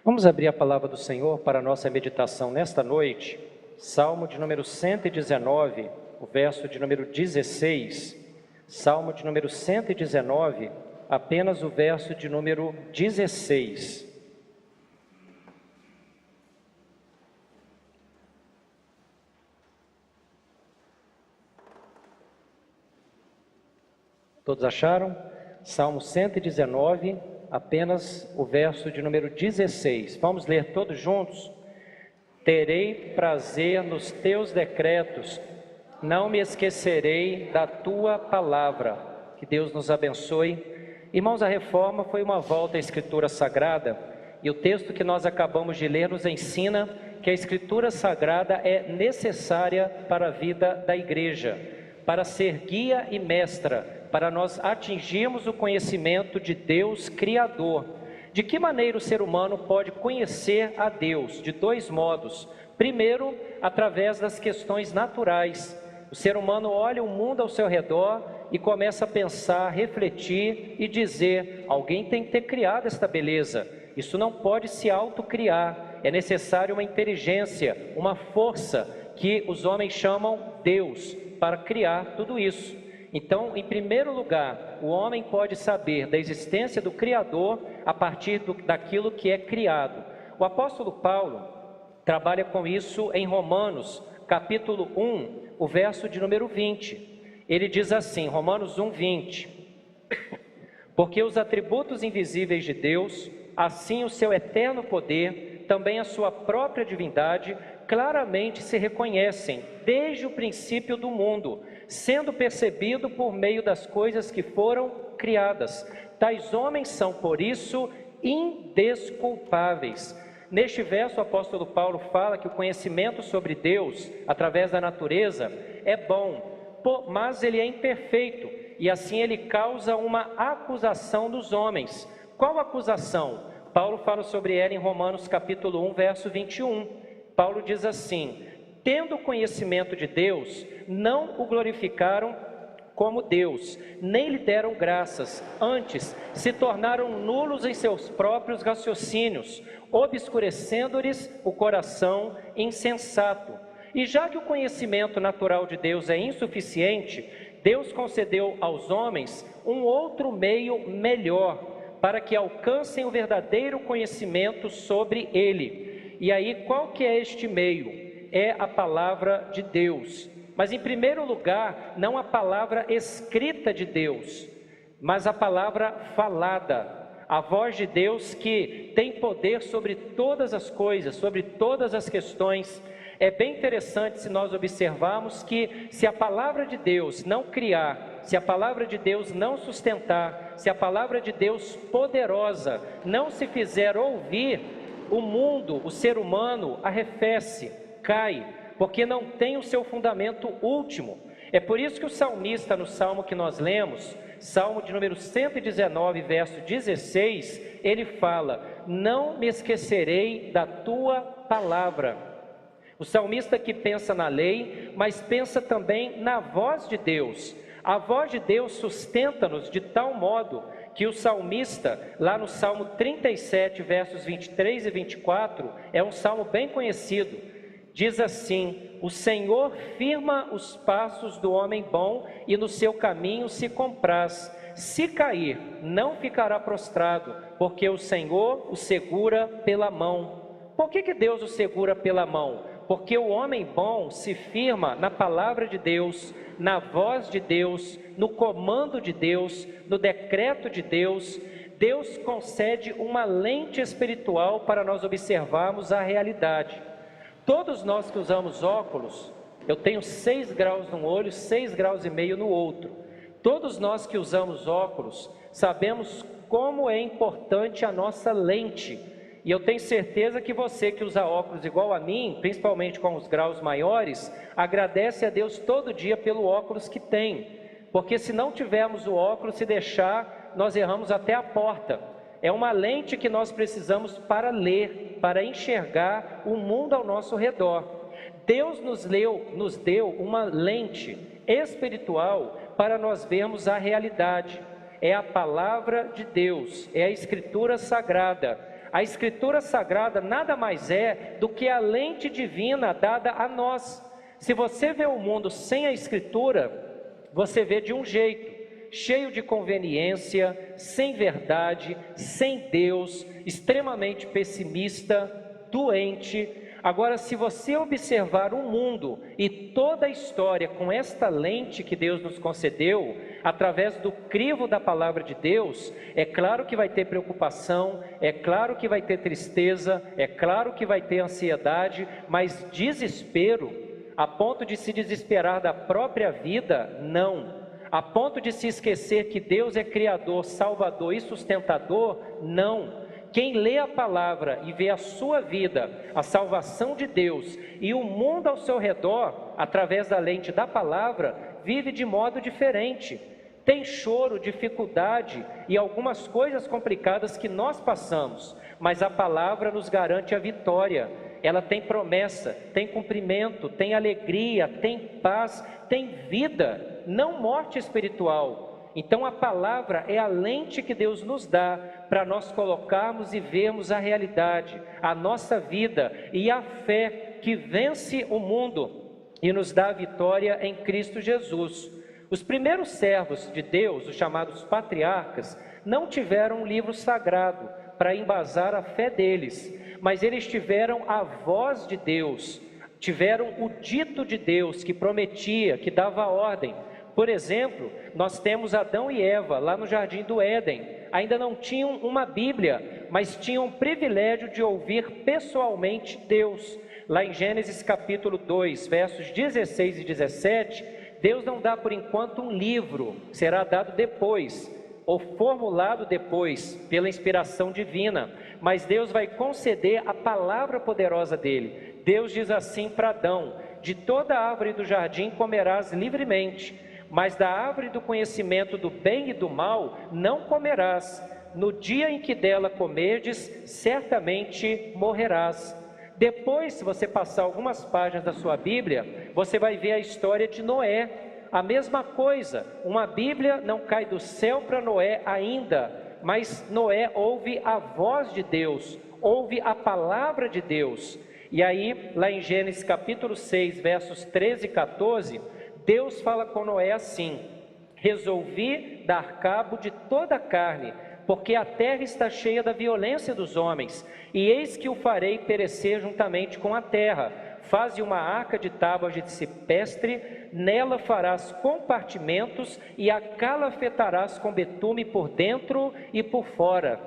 Vamos abrir a palavra do Senhor para a nossa meditação nesta noite. Salmo de número 119, o verso de número 16. Salmo de número 119, apenas o verso de número 16. Todos acharam? Salmo 119, apenas o verso de número 16. Vamos ler todos juntos? Terei prazer nos teus decretos, não me esquecerei da tua palavra. Que Deus nos abençoe. Irmãos, a reforma foi uma volta à Escritura Sagrada, e o texto que nós acabamos de ler nos ensina que a Escritura Sagrada é necessária para a vida da igreja, para ser guia e mestra, para nós atingirmos o conhecimento de Deus Criador. De que maneira o ser humano pode conhecer a Deus? De dois modos. Primeiro, através das questões naturais. O ser humano olha o mundo ao seu redor e começa a pensar, refletir e dizer: alguém tem que ter criado esta beleza, isso não pode se autocriar, é necessário uma inteligência, uma força que os homens chamam Deus para criar tudo isso. Então, em primeiro lugar, o homem pode saber da existência do Criador a partir daquilo que é criado. O apóstolo Paulo trabalha com isso em Romanos, capítulo 1, o verso de número 20. Ele diz assim, Romanos 1, 20: porque os atributos invisíveis de Deus, assim o seu eterno poder, também a sua própria divindade, claramente se reconhecem desde o princípio do mundo, sendo percebido por meio das coisas que foram criadas. Tais homens são, por isso, indesculpáveis. Neste verso, o apóstolo Paulo fala que o conhecimento sobre Deus, através da natureza, é bom, mas ele é imperfeito, e assim ele causa uma acusação dos homens. Qual acusação? Paulo fala sobre ela em Romanos capítulo 1, verso 21. Paulo diz assim: tendo conhecimento de Deus, não o glorificaram como Deus, nem lhe deram graças, antes se tornaram nulos em seus próprios raciocínios, obscurecendo-lhes o coração insensato. E já que o conhecimento natural de Deus é insuficiente, Deus concedeu aos homens um outro meio melhor, para que alcancem o verdadeiro conhecimento sobre Ele. E aí, qual que é este meio? É a palavra de Deus. Mas em primeiro lugar, não a palavra escrita de Deus, mas a palavra falada, a voz de Deus que tem poder sobre todas as coisas, sobre todas as questões. É bem interessante se nós observarmos que se a palavra de Deus não criar, se a palavra de Deus não sustentar, se a palavra de Deus poderosa não se fizer ouvir, o mundo, o ser humano arrefece, cai, porque não tem o seu fundamento último. É por isso que o salmista, no salmo que nós lemos, salmo de número 119, verso 16, ele fala: não me esquecerei da tua palavra. O salmista que pensa na lei, mas pensa também na voz de Deus. A voz de Deus sustenta-nos de tal modo que o salmista, lá no Salmo 37, versos 23 e 24, é um salmo bem conhecido. Diz assim: o Senhor firma os passos do homem bom e no seu caminho se compraz. Se cair, não ficará prostrado, porque o Senhor o segura pela mão. Por que Deus o segura pela mão? Porque o homem bom se firma na palavra de Deus, na voz de Deus, no comando de Deus, no decreto de Deus. Deus concede uma lente espiritual para nós observarmos a realidade. Todos nós que usamos óculos, eu tenho 6 graus num olho, 6 graus e meio no outro. Todos nós que usamos óculos, sabemos como é importante a nossa lente. E eu tenho certeza que você que usa óculos igual a mim, principalmente com os graus maiores, agradece a Deus todo dia pelo óculos que tem. Porque se não tivermos o óculos, se deixar, nós erramos até a porta. É uma lente que nós precisamos para ler, para enxergar o mundo ao nosso redor. Deus nos deu uma lente espiritual para nós vermos a realidade. É a palavra de Deus, é a Escritura Sagrada. A Escritura Sagrada nada mais é do que a lente divina dada a nós. Se você vê o mundo sem a Escritura, você vê de um jeito, cheio de conveniência, sem verdade, sem Deus, extremamente pessimista, doente. Agora, se você observar o mundo e toda a história com esta lente que Deus nos concedeu, através do crivo da palavra de Deus, é claro que vai ter preocupação, é claro que vai ter tristeza, é claro que vai ter ansiedade, mas desespero, a ponto de se desesperar da própria vida, não. A ponto de se esquecer que Deus é Criador, Salvador e sustentador, não. Quem lê a palavra e vê a sua vida, a salvação de Deus e o mundo ao seu redor, através da lente da palavra, vive de modo diferente. Tem choro, dificuldade e algumas coisas complicadas que nós passamos, mas a palavra nos garante a vitória. Ela tem promessa, tem cumprimento, tem alegria, tem paz, tem vida, não morte espiritual. Então a palavra é a lente que Deus nos dá para nós colocarmos e vermos a realidade, a nossa vida e a fé que vence o mundo e nos dá a vitória em Cristo Jesus. Os primeiros servos de Deus, os chamados patriarcas, não tiveram um livro sagrado para embasar a fé deles, mas eles tiveram a voz de Deus, tiveram o dito de Deus que prometia, que dava ordem. Por exemplo, nós temos Adão e Eva lá no Jardim do Éden, ainda não tinham uma Bíblia, mas tinham o privilégio de ouvir pessoalmente Deus. Lá em Gênesis capítulo 2, versos 16 e 17, Deus não dá por enquanto um livro, será dado depois, ou formulado depois, pela inspiração divina, mas Deus vai conceder a palavra poderosa dele. Deus diz assim para Adão: de toda árvore do jardim comerás livremente, mas da árvore do conhecimento do bem e do mal não comerás. No dia em que dela comerdes, certamente morrerás. Depois, se você passar algumas páginas da sua Bíblia, você vai ver a história de Noé. A mesma coisa, uma Bíblia não cai do céu para Noé ainda, mas Noé ouve a voz de Deus, ouve a palavra de Deus. E aí, lá em Gênesis capítulo 6, versos 13 e 14, Deus fala com Noé assim: resolvi dar cabo de toda a carne, porque a terra está cheia da violência dos homens, e eis que o farei perecer juntamente com a terra. Faze uma arca de tábuas de cipestre, nela farás compartimentos e a calafetarás com betume por dentro e por fora.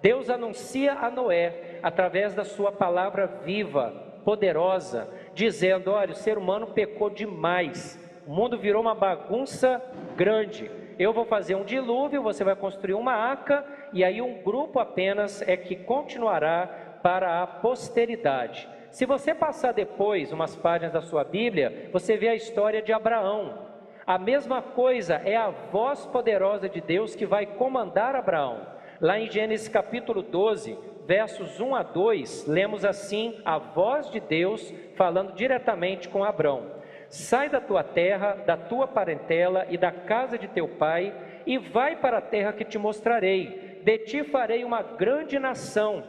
Deus anuncia a Noé, através da sua palavra viva, poderosa, dizendo: olha, o ser humano pecou demais, o mundo virou uma bagunça grande, eu vou fazer um dilúvio, você vai construir uma arca, e aí um grupo apenas é que continuará para a posteridade. Se você passar depois umas páginas da sua Bíblia, você vê a história de Abraão. A mesma coisa, é a voz poderosa de Deus que vai comandar Abraão. Lá em Gênesis capítulo 12, versos 1 a 2, lemos assim a voz de Deus falando diretamente com Abraão: sai da tua terra, da tua parentela e da casa de teu pai, e vai para a terra que te mostrarei. De ti farei uma grande nação,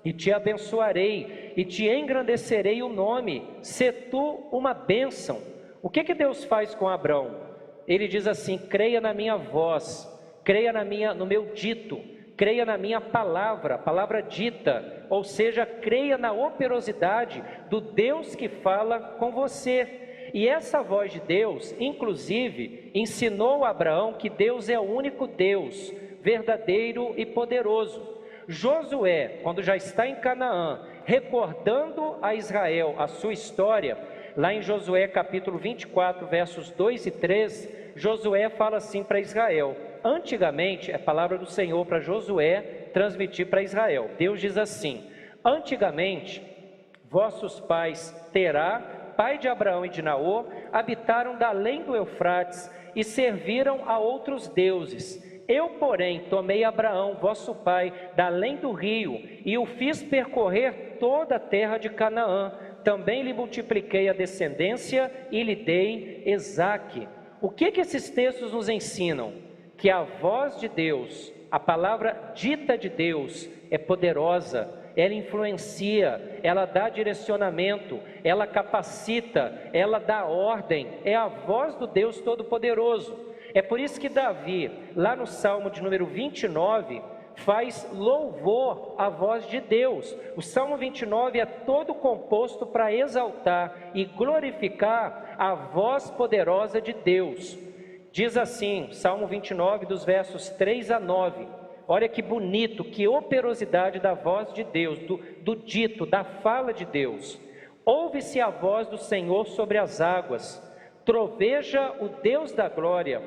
e te abençoarei, e te engrandecerei o nome, se tu uma bênção. O que Deus faz com Abraão? Ele diz assim: creia na minha voz, creia no meu dito, creia na minha palavra dita, ou seja, creia na operosidade do Deus que fala com você. E essa voz de Deus, inclusive, ensinou a Abraão que Deus é o único Deus, verdadeiro e poderoso. Josué, quando já está em Canaã, recordando a Israel a sua história, lá em Josué capítulo 24, versos 2 e 3, Josué fala assim para Israel. Antigamente, é a palavra do Senhor para Josué transmitir para Israel. Deus diz assim: antigamente, vossos pais, Terá, pai de Abraão e de Naor, habitaram da além do Eufrates e serviram a outros deuses. Eu, porém, tomei Abraão, vosso pai, da além do rio, e o fiz percorrer toda a terra de Canaã. Também lhe multipliquei a descendência e lhe dei Esaque. O que esses textos nos ensinam? Que a voz de Deus, a palavra dita de Deus, é poderosa, ela influencia, ela dá direcionamento, ela capacita, ela dá ordem, é a voz do Deus Todo-Poderoso. É por isso que Davi, lá no Salmo de número 29, faz louvor à voz de Deus. O Salmo 29 é todo composto para exaltar e glorificar a voz poderosa de Deus. Diz assim, Salmo 29, dos versos 3 a 9, olha que bonito, que operosidade da voz de Deus, do dito, da fala de Deus. Ouve-se a voz do Senhor sobre as águas, troveja o Deus da glória.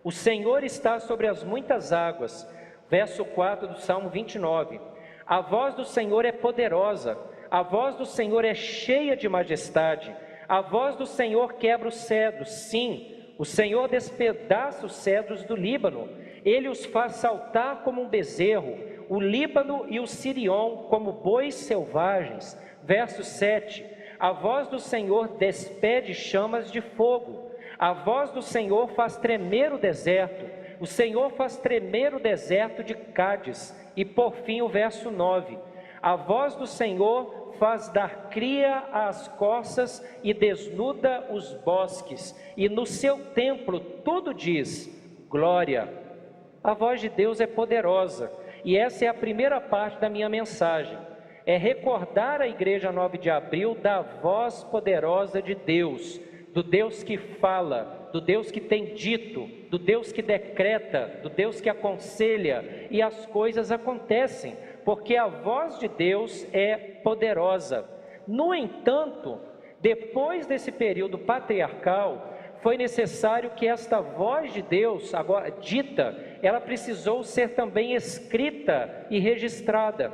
O Senhor está sobre as muitas águas. Verso 4 do Salmo 29, a voz do Senhor é poderosa, a voz do Senhor é cheia de majestade, a voz do Senhor quebra os cedros, sim, o Senhor despedaça os cedros do Líbano, ele os faz saltar como um bezerro, o Líbano e o Sirion como bois selvagens. Verso 7, a voz do Senhor despede chamas de fogo, a voz do Senhor faz tremer o deserto, o Senhor faz tremer o deserto de Cádiz. E por fim o verso 9, a voz do Senhor faz dar cria às corças e desnuda os bosques, e no seu templo tudo diz, glória. A voz de Deus é poderosa, e essa é a primeira parte da minha mensagem, é recordar a Igreja 9 de Abril da voz poderosa de Deus, do Deus que fala, do Deus que tem dito, do Deus que decreta, do Deus que aconselha, e as coisas acontecem, porque a voz de Deus é poderosa. No entanto, depois desse período patriarcal, foi necessário que esta voz de Deus, agora dita, ela precisou ser também escrita e registrada.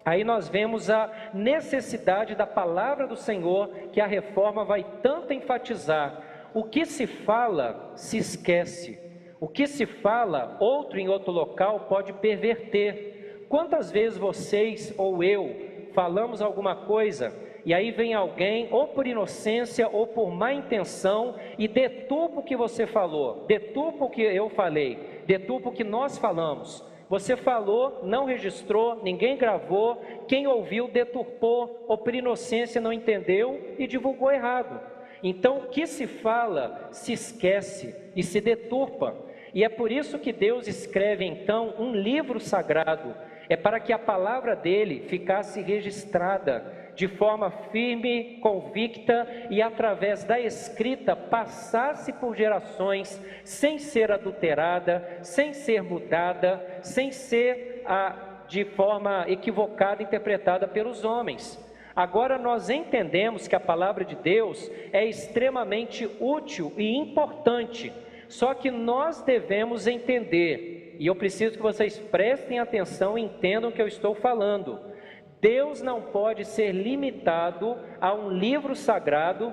Aí nós vemos a necessidade da palavra do Senhor, que a reforma vai tanto enfatizar. O que se fala, se esquece. O que se fala, outro em outro local pode perverter. Quantas vezes vocês ou eu falamos alguma coisa, e aí vem alguém, ou por inocência, ou por má intenção, e deturpa o que você falou, deturpa o que eu falei, deturpa o que nós falamos. Você falou, não registrou, ninguém gravou, quem ouviu deturpou, ou por inocência não entendeu e divulgou errado. Então, o que se fala, se esquece e se deturpa. E é por isso que Deus escreve, então, um livro sagrado. É para que a palavra dele ficasse registrada de forma firme, convicta e através da escrita passasse por gerações sem ser adulterada, sem ser mudada, sem ser de forma equivocada interpretada pelos homens. Agora nós entendemos que a palavra de Deus é extremamente útil e importante, só que nós devemos entender, e eu preciso que vocês prestem atenção e entendam o que eu estou falando. Deus não pode ser limitado a um livro sagrado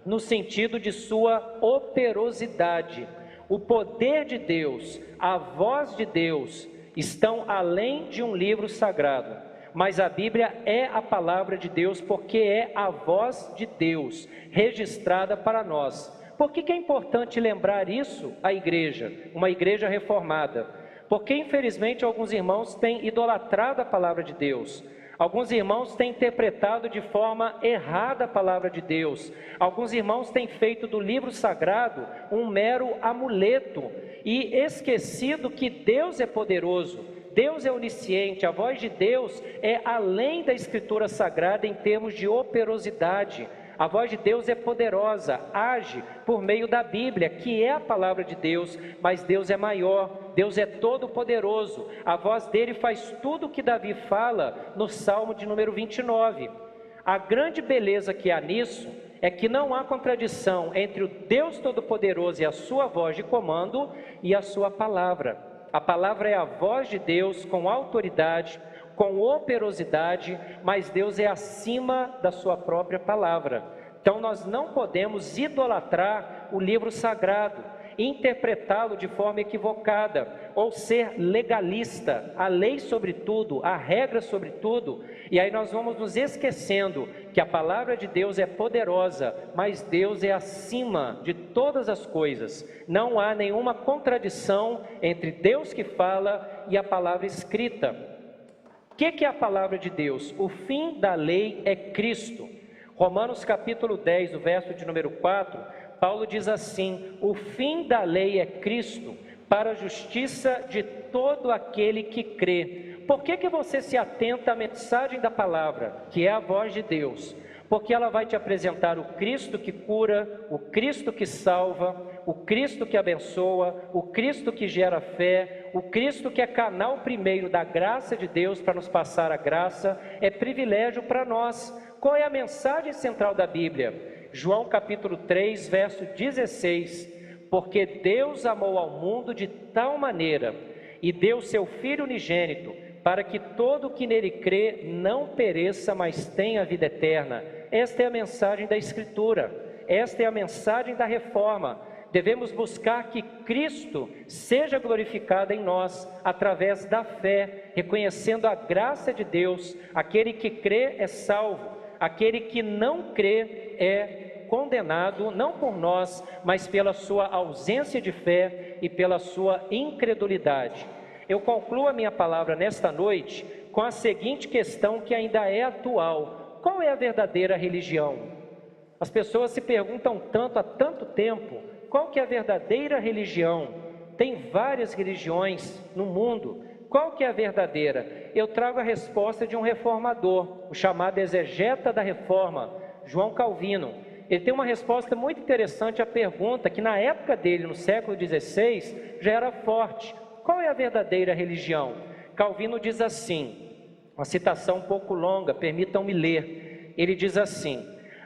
no sentido de sua operosidade. O poder de Deus, a voz de Deus estão além de um livro sagrado. Mas a Bíblia é a palavra de Deus porque é a voz de Deus registrada para nós. Por que é importante lembrar isso à igreja, uma igreja reformada? Porque infelizmente alguns irmãos têm idolatrado a palavra de Deus. Alguns irmãos têm interpretado de forma errada a palavra de Deus. Alguns irmãos têm feito do livro sagrado um mero amuleto e esquecido que Deus é poderoso. Deus é onisciente, a voz de Deus é além da escritura sagrada em termos de operosidade. A voz de Deus é poderosa, age por meio da Bíblia, que é a palavra de Deus, mas Deus é maior, Deus é todo poderoso. A voz dele faz tudo o que Davi fala no Salmo de número 29. A grande beleza que há nisso é que não há contradição entre o Deus Todo-Poderoso e a sua voz de comando e a sua palavra. A palavra é a voz de Deus com autoridade, com operosidade, mas Deus é acima da sua própria palavra. Então nós não podemos idolatrar o livro sagrado, interpretá-lo de forma equivocada, ou ser legalista, a lei sobre tudo, a regra sobre tudo, e aí nós vamos nos esquecendo que a palavra de Deus é poderosa, mas Deus é acima de todas as coisas. Não há nenhuma contradição entre Deus que fala e a palavra escrita. O que é a palavra de Deus? O fim da lei é Cristo. Romanos capítulo 10, o verso de número 4, Paulo diz assim: o fim da lei é Cristo, para a justiça de todo aquele que crê. Por que você se atenta à mensagem da palavra, que é a voz de Deus? Porque ela vai te apresentar o Cristo que cura, o Cristo que salva, o Cristo que abençoa, o Cristo que gera fé, o Cristo que é canal primeiro da graça de Deus para nos passar a graça, é privilégio para nós. Qual é a mensagem central da Bíblia? João capítulo 3, verso 16, porque Deus amou ao mundo de tal maneira, e deu seu Filho unigênito, para que todo o que nele crê não pereça, mas tenha a vida eterna. Esta é a mensagem da Escritura, esta é a mensagem da reforma. Devemos buscar que Cristo seja glorificado em nós, através da fé, reconhecendo a graça de Deus. Aquele que crê é salvo, aquele que não crê é condenado, não por nós, mas pela sua ausência de fé e pela sua incredulidade. Eu concluo a minha palavra nesta noite com a seguinte questão que ainda é atual: qual é a verdadeira religião? As pessoas se perguntam tanto há tanto tempo, qual que é a verdadeira religião? Tem várias religiões no mundo, qual que é a verdadeira? Eu trago a resposta de um reformador, o chamado exegeta da reforma, João Calvino. Ele tem uma resposta muito interessante à pergunta que na época dele, no século XVI, já era forte. Qual é a verdadeira religião? Calvino diz assim, uma citação um pouco longa, permitam-me ler. Ele diz assim: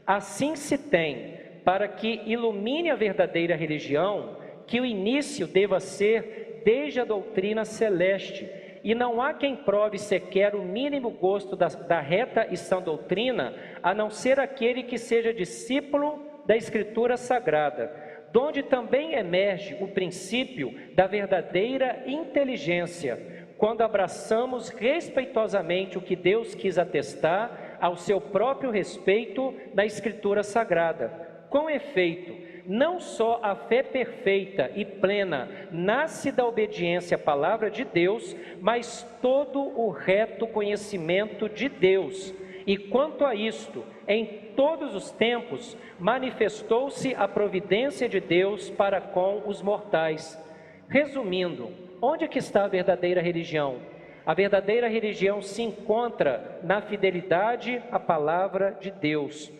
assim se tem, para que ilumine a verdadeira religião, que o início deva ser desde a doutrina celeste, e não há quem prove sequer o mínimo gosto da reta e sã doutrina, a não ser aquele que seja discípulo da Escritura Sagrada, donde também emerge o princípio da verdadeira inteligência, quando abraçamos respeitosamente o que Deus quis atestar ao seu próprio respeito na Escritura Sagrada. Com efeito, não só a fé perfeita e plena nasce da obediência à palavra de Deus, mas todo o reto conhecimento de Deus. E quanto a isto, em todos os tempos, manifestou-se a providência de Deus para com os mortais. Resumindo, onde é que está a verdadeira religião? A verdadeira religião se encontra na fidelidade à palavra de Deus.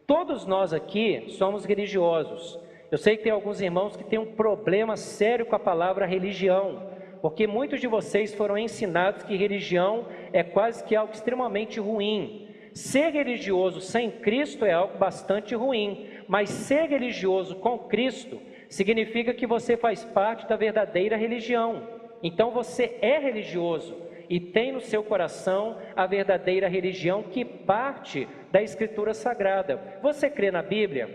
Todos nós aqui somos religiosos. Eu sei que tem alguns irmãos que têm um problema sério com a palavra religião, porque muitos de vocês foram ensinados que religião é quase que algo extremamente ruim. Ser religioso sem Cristo é algo bastante ruim, mas ser religioso com Cristo significa que você faz parte da verdadeira religião. Então você é religioso e tem no seu coração a verdadeira religião que parte da Escritura Sagrada. Você crê na Bíblia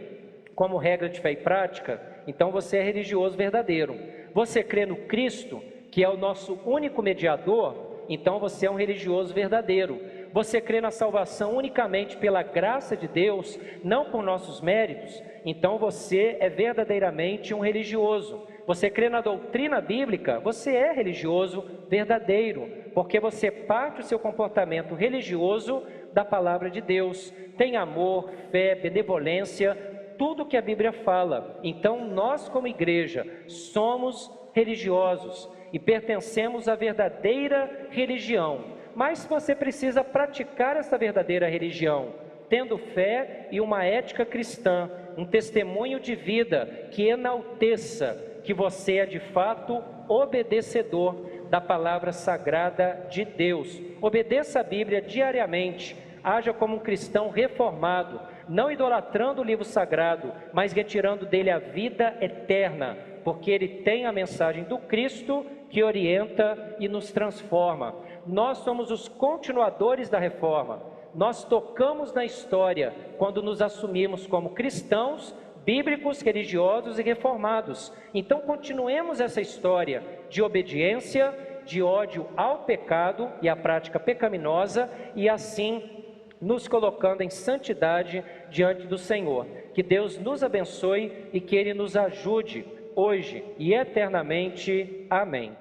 como regra de fé e prática? Então você é religioso verdadeiro. Você crê no Cristo, que é o nosso único mediador? Então você é um religioso verdadeiro. Você crê na salvação unicamente pela graça de Deus, não por nossos méritos? Então você é verdadeiramente um religioso. Você crê na doutrina bíblica? Você é religioso verdadeiro, porque você parte o seu comportamento religioso da palavra de Deus. Tem amor, fé, benevolência, tudo que a Bíblia fala. Então nós como igreja somos religiosos e pertencemos à verdadeira religião. Mas você precisa praticar essa verdadeira religião, tendo fé e uma ética cristã, um testemunho de vida que enalteça que você é de fato obedecedor da palavra sagrada de Deus. Obedeça a Bíblia diariamente, haja como um cristão reformado, não idolatrando o livro sagrado, mas retirando dele a vida eterna, porque ele tem a mensagem do Cristo que orienta e nos transforma. Nós somos os continuadores da reforma. Nós tocamos na história quando nos assumimos como cristãos, bíblicos, religiosos e reformados. Então continuemos essa história de obediência, de ódio ao pecado e à prática pecaminosa, e assim nos colocando em santidade diante do Senhor. Que Deus nos abençoe e que Ele nos ajude hoje e eternamente. Amém.